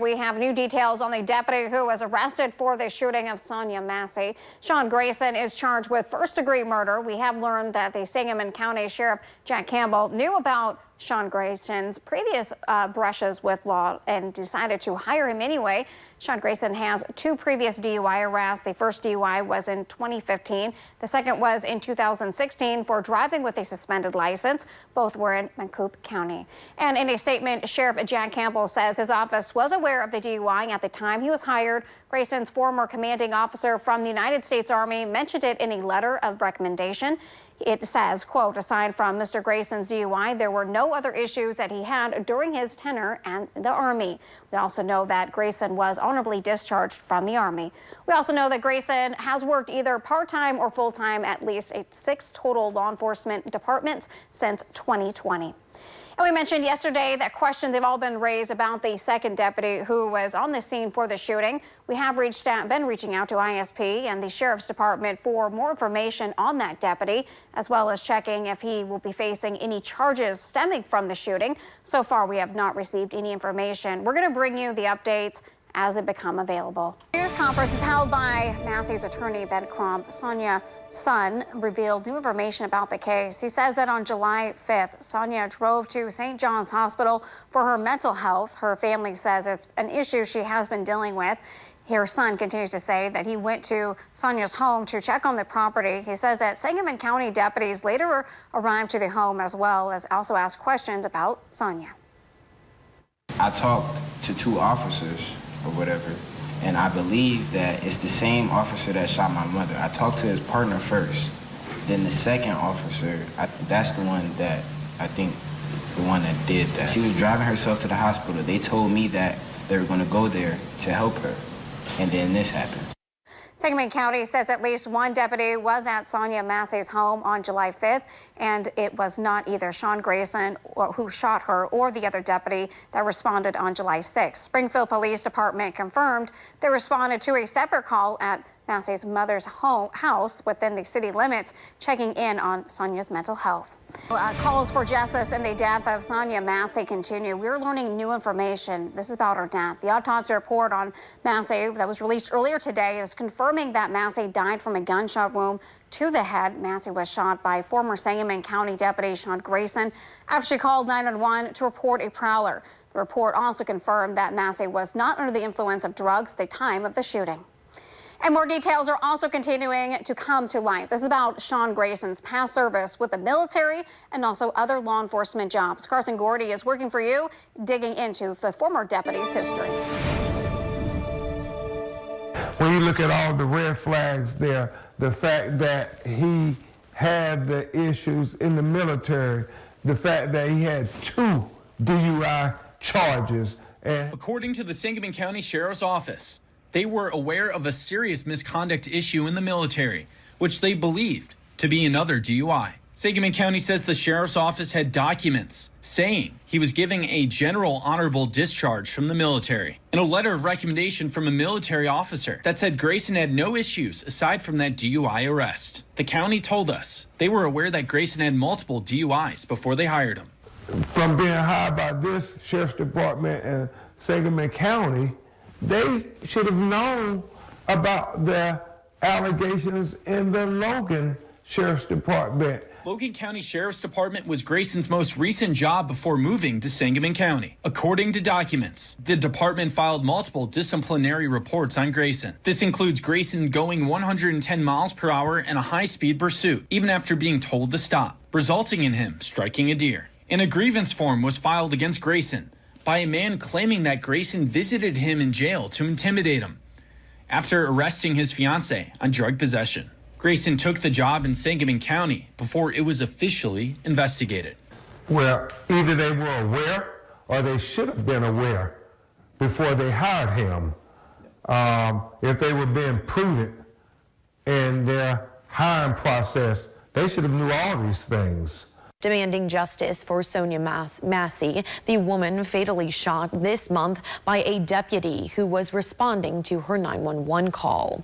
We have new details on the deputy who was arrested for the shooting of Sonya Massey. Sean Grayson is charged with first-degree murder. We have learned that the Sangamon County Sheriff Jack Campbell knew about Sean Grayson's previous brushes with law and decided to hire him anyway. Sean Grayson has 2 previous DUI arrests. The first DUI was in 2015. The second was in 2016 for driving with a suspended license. Both were in Macoupé County. And in a statement, Sheriff Jack Campbell says his office was aware of the DUI at the time he was hired. Grayson's former commanding officer from the United States Army mentioned it in a letter of recommendation. It says, quote, aside from Mr. Grayson's DUI, there were no other issues that he had during his tenure at the Army. We also know that Grayson was honorably discharged from the Army. We also know that Grayson has worked either part-time or full-time at least 6 total law enforcement departments since 2020. And we mentioned yesterday that questions have all been raised about the second deputy who was on the scene for the shooting. We have been reaching out to ISP and the Sheriff's Department for more information on that deputy, as well as checking if he will be facing any charges stemming from the shooting. So far, we have not received any information. We're going to bring you the updates as they become available. News conference is held by Massey's attorney, Ben Crump. Sonya's son revealed new information about the case. He says that on July 5th, Sonya drove to St. John's Hospital for her mental health. Her family says it's an issue she has been dealing with. Her son continues to say that he went to Sonya's home to check on the property. He says that Sangamon County deputies later arrived to the home as well as also asked questions about Sonya. I talked to 2 officers or whatever, and I believe that it's the same officer that shot my mother. I talked to his partner first, then the second officer, that's the one that I think the one that did that. She was driving herself to the hospital. They told me that they were going to go there to help her, and then this happened. Sangamon County says at least 1 deputy was at Sonya Massey's home on July 5th, and it was not either Sean Grayson who shot her or the other deputy that responded on July 6th. Springfield Police Department confirmed they responded to a separate call at Massey's mother's house within the city limits, checking in on Sonya's mental health. Calls for justice in the death of Sonya Massey continue. We're learning new information. This is about her death. The autopsy report on Massey that was released earlier today is confirming that Massey died from a gunshot wound to the head. Massey was shot by former Sangamon County Deputy Sean Grayson after she called 911 to report a prowler. The report also confirmed that Massey was not under the influence of drugs at the time of the shooting. And more details are also continuing to come to light. This is about Sean Grayson's past service with the military and also other law enforcement jobs. Carson Gordy is working for you, digging into the former deputy's history. When you look at all the red flags there, the fact that he had the issues in the military, the fact that he had 2 DUI charges. And according to the Sangamon County Sheriff's Office, they were aware of a serious misconduct issue in the military, which they believed to be another DUI. Sangamon County says the Sheriff's Office had documents saying he was giving a general honorable discharge from the military and a letter of recommendation from a military officer that said Grayson had no issues aside from that DUI arrest. The county told us they were aware that Grayson had multiple DUIs before they hired him. From being hired by this Sheriff's Department and Sangamon County, they should have known about the allegations in the Logan Sheriff's Department. Logan County Sheriff's Department was Grayson's most recent job before moving to Sangamon County. According to documents, the department filed multiple disciplinary reports on Grayson. This includes Grayson going 110 miles per hour in a high-speed pursuit, even after being told to stop, resulting in him striking a deer. And a grievance form was filed against Grayson by a man claiming that Grayson visited him in jail to intimidate him after arresting his fiancée on drug possession. Grayson took the job in Sangamon County before it was officially investigated. Well, either they were aware or they should have been aware before they hired him. If they were being prudent in their hiring process, they should have knew all these things. Demanding justice for Sonya Massey, the woman fatally shot this month by a deputy who was responding to her 911 call.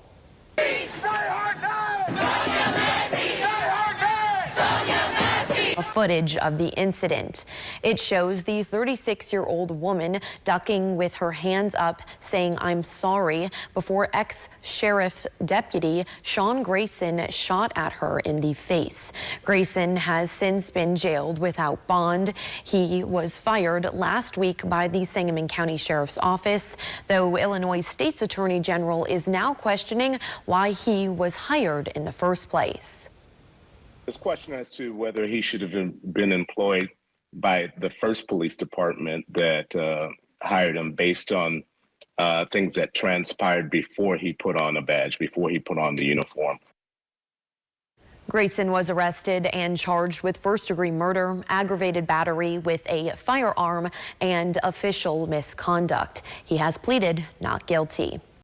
footage of the incident. It shows the 36-year-old woman ducking with her hands up, saying, "I'm sorry," before ex-sheriff deputy Sean Grayson shot at her in the face. Grayson has since been jailed without bond. He was fired last week by the Sangamon County Sheriff's Office, though Illinois State's Attorney General is now questioning why he was hired in the first place. This question as to whether he should have been employed by the first police department that hired him based on things that transpired before he put on a badge, before he put on the uniform. Grayson was arrested and charged with first-degree murder, aggravated battery with a firearm, and official misconduct. He has pleaded not guilty.